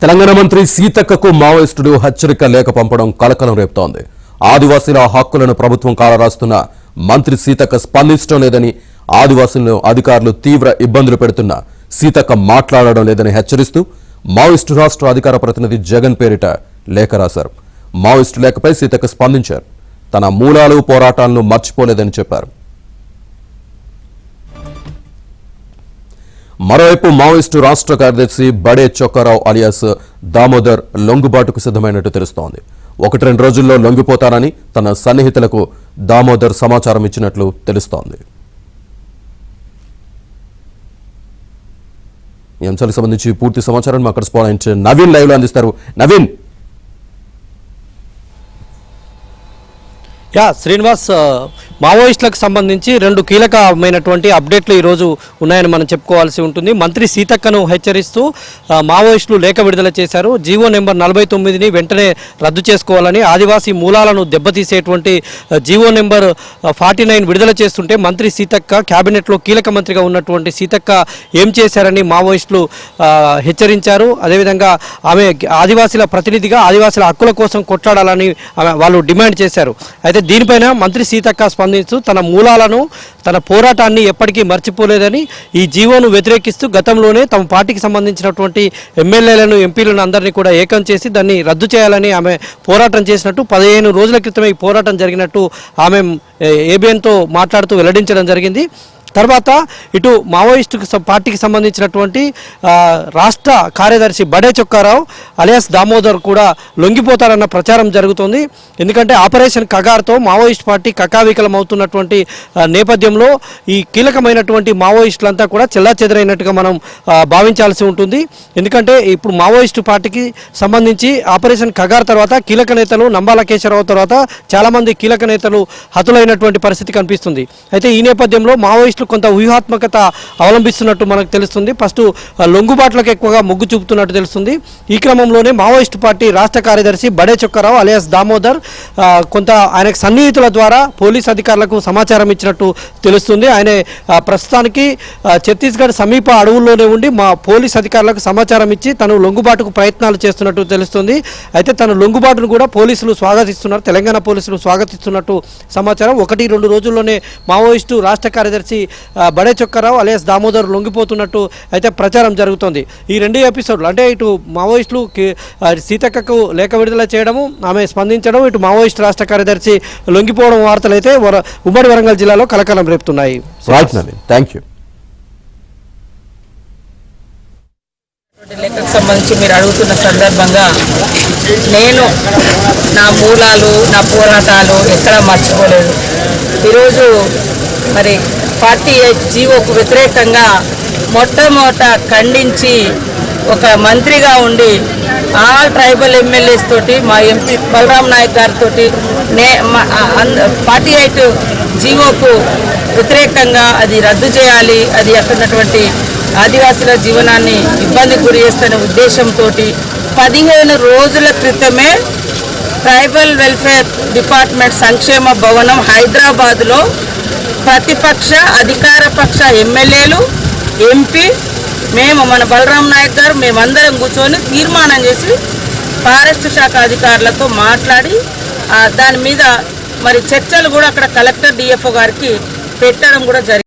తెలంగాణ మంత్రి సీతక్కకు మావోయిస్టులు హెచ్చరిక లేఖ పంపడం కలకలం రేపుతోంది. ఆదివాసీల హక్కులను ప్రభుత్వం కాలరాస్తున్న మంత్రి సీతక్క స్పందించడం లేదని, ఆదివాసీలను అధికారులు తీవ్ర ఇబ్బందులు పెడుతున్నా సీతక్క మాట్లాడడం లేదని హెచ్చరిస్తూ మావోయిస్టు రాష్ట్ర అధికార ప్రతినిధి జగన్ పేరిట లేఖ రాశారు. మావోయిస్టు లేఖపై సీతక్క స్పందించారు. తన మూలాలు పోరాటాలను మర్చిపోలేదని చెప్పారు. మరోవైపు మావోయిస్టు రాష్ట్ర కార్యదర్శి బడే చొక్కారావు అలియాస్ దామోదర్ లొంగుబాటుకు సిద్ధమైనట్టు తెలుస్తోంది. 1-2 రోజుల్లో లొంగిపోతానని తన సన్నిహితులకు దామోదర్ సమాచారం ఇచ్చినట్లు తెలుస్తోంది. ఈ అంశాలకు సంబంధించి పూర్తి సమాచారం మా కరెస్పాండెంట్ నవీన్ లైవ్ లో అందిస్తారు. నవీన్. శ్రీనివాస్, మావోయిస్టులకు సంబంధించి 2 కీలకమైనటువంటి అప్డేట్లు ఈరోజు ఉన్నాయని మనం చెప్పుకోవాల్సి ఉంటుంది. మంత్రి సీతక్కను హెచ్చరిస్తూ మావోయిస్టులు లేఖ విడుదల చేశారు. జీవో నెంబర్ 49ని వెంటనే రద్దు చేసుకోవాలని, ఆదివాసీ మూలాలను దెబ్బతీసేటువంటి జీవో నెంబర్ 49 విడుదల చేస్తుంటే మంత్రి సీతక్క క్యాబినెట్లో కీలక మంత్రిగా ఉన్నటువంటి సీతక్క ఏం చేశారని మావోయిస్టులు హెచ్చరించారు. అదేవిధంగా ఆమె ఆదివాసీల ప్రతినిధిగా ఆదివాసీల హక్కుల కోసం కొట్లాడాలని వాళ్ళు డిమాండ్ చేశారు. అయితే దీనిపైన మంత్రి సీతక్క స్పందిస్తూ తన మూలాలను, తన పోరాటాన్ని ఎప్పటికీ మర్చిపోలేదని, ఈ జీవోను వ్యతిరేకిస్తూ గతంలోనే తమ పార్టీకి సంబంధించినటువంటి ఎమ్మెల్యేలను, ఎంపీలను అందరినీ కూడా ఏకం చేసి దాన్ని రద్దు చేయాలని ఆమె పోరాటం చేసినట్టు, 15 రోజుల క్రితమే ఈ పోరాటం జరిగినట్టు ఆమె ఏబిఎన్తో మాట్లాడుతూ వెల్లడించడం జరిగింది. తర్వాత ఇటు మావోయిస్టు పార్టీకి సంబంధించినటువంటి రాష్ట్ర కార్యదర్శి బడే చొక్కారావు అలియాస్ దామోదర్ కూడా లొంగిపోతారన్న ప్రచారం జరుగుతుంది. ఎందుకంటే ఆపరేషన్ కగార్తో మావోయిస్ట్ పార్టీ కకావికలం అవుతున్నటువంటి నేపథ్యంలో ఈ కీలకమైనటువంటి మావోయిస్టులంతా కూడా చెల్లాచెదరైనట్టుగా మనం భావించాల్సి ఉంటుంది. ఎందుకంటే ఇప్పుడు మావోయిస్టు పార్టీకి సంబంధించి ఆపరేషన్ కగార్ తర్వాత కీలక నేతలు నంబాల కేశవరావు తర్వాత చాలామంది కీలక నేతలు హతులైనటువంటి పరిస్థితి కనిపిస్తుంది. అయితే ఈ నేపథ్యంలో మావోయిస్టు కొంత వ్యూహాత్మకత అవలంబిస్తున్నట్టు మనకు తెలుస్తుంది. ఫస్ట్ లొంగుబాట్లకు ఎక్కువగా మొగ్గు చూపుతున్నట్టు తెలుస్తుంది. ఈ క్రమంలోనే మావోయిస్టు పార్టీ రాష్ట్ర కార్యదర్శి బడే చొక్కారావు అలియాస్ దామోదర్ కొంత ఆయనకు సన్నిహితుల ద్వారా పోలీస్ అధికారులకు సమాచారం ఇచ్చినట్టు తెలుస్తుంది. ఆయన ప్రస్తుతానికి ఛత్తీస్గఢ్ సమీప అడవుల్లోనే ఉండి మా పోలీస్ అధికారులకు సమాచారం ఇచ్చి తను లొంగుబాటుకు ప్రయత్నాలు చేస్తున్నట్టు తెలుస్తుంది. అయితే తన లొంగుబాటును కూడా పోలీసులు స్వాగతిస్తున్నారు. తెలంగాణ పోలీసులు స్వాగతిస్తున్నట్టు సమాచారం. 1-2 రోజుల్లోనే మావోయిస్టు రాష్ట్ర కార్యదర్శి బడే చొక్కారావు అలియాస్ దామోదర్ లొంగిపోతున్నట్టు అయితే ప్రచారం జరుగుతోంది. ఈ 2 ఎపిసోడ్లు అంటే ఇటు మావోయిస్టులు సీతక్కకు లేఖ విడుదల చేయడము, ఆమె స్పందించడం, ఇటు మావోయిస్టు రాష్ట్ర కార్యదర్శి లొంగిపోవడం వార్తలు అయితే ఉమ్మడి వరంగల్ జిల్లాలో కలకలం రేపుతున్నాయి. లెక్కకు సంబంధించి మీరు అడుగుతున్న సందర్భంగా నేను నా మూలాలు, నా పోరాటాలు ఎక్కడా మర్చిపోలేదు. ఈరోజు మరి 48 జీవోకు వ్యతిరేకంగా మొట్టమొదట ఖండించి ఒక మంత్రిగా ఉండి ఆల్ ట్రైబల్ ఎమ్మెల్యేస్ తోటి, మా ఎంపీ బలరాం నాయక్ గారితో 48 జీవోకు వ్యతిరేకంగా అది రద్దు చేయాలి, అది అక్కడ ఉన్నటువంటి ఆదివాసుల జీవనాన్ని ఇబ్బందికి గురి చేస్తున్న ఉద్దేశంతో 15 రోజుల క్రితమే ట్రైబల్ వెల్ఫేర్ డిపార్ట్మెంట్ సంక్షేమ భవనం హైదరాబాద్లో ప్రతిపక్ష అధికార పక్ష ఎమ్మెల్యేలు, ఎంపీ, మేము మన బలరాం నాయక్ గారు మేమందరం కూర్చొని తీర్మానం చేసి ఫారెస్ట్ శాఖ అధికారులతో మాట్లాడి దాని మీద మరి చర్చలు కూడా అక్కడ కలెక్టర్ డిఎఫ్ఓ గారికి పెట్టడం కూడా జరిగింది.